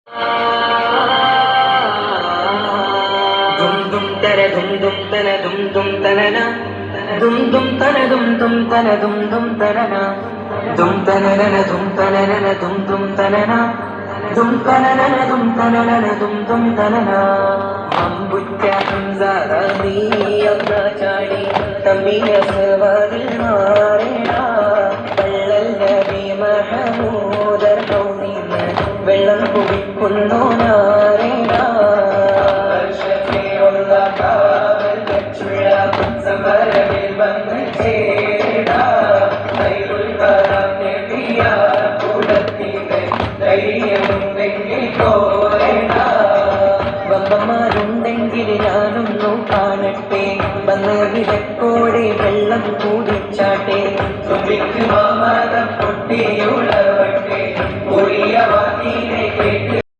Dum dum tana dum dum tana dum dum tana na dum dum tana dum dum tana dum dum tana na dum tana na dum tana na dum dum tana na dum tana na dum tana na dum dum tana na Hambucha Hamza Rani Abna Chadi Tambiya Savadil Marina Ballal Nabi Mahmood Al-Kawnina Vellam Kudikunnu Narina Shafi'ullah Kaval Kachula Samaravil Vannu Cheda Ayrul Karam Nebiya Kudathile Daiyam Vengil Korena വമ്പന്മാരുണ്ടെങ്കിൽ ഞാനൊന്നു കാണട്ടെ വന്ന് വിലക്കോടെ വെള്ളം കൂടിച്ചാട്ടെ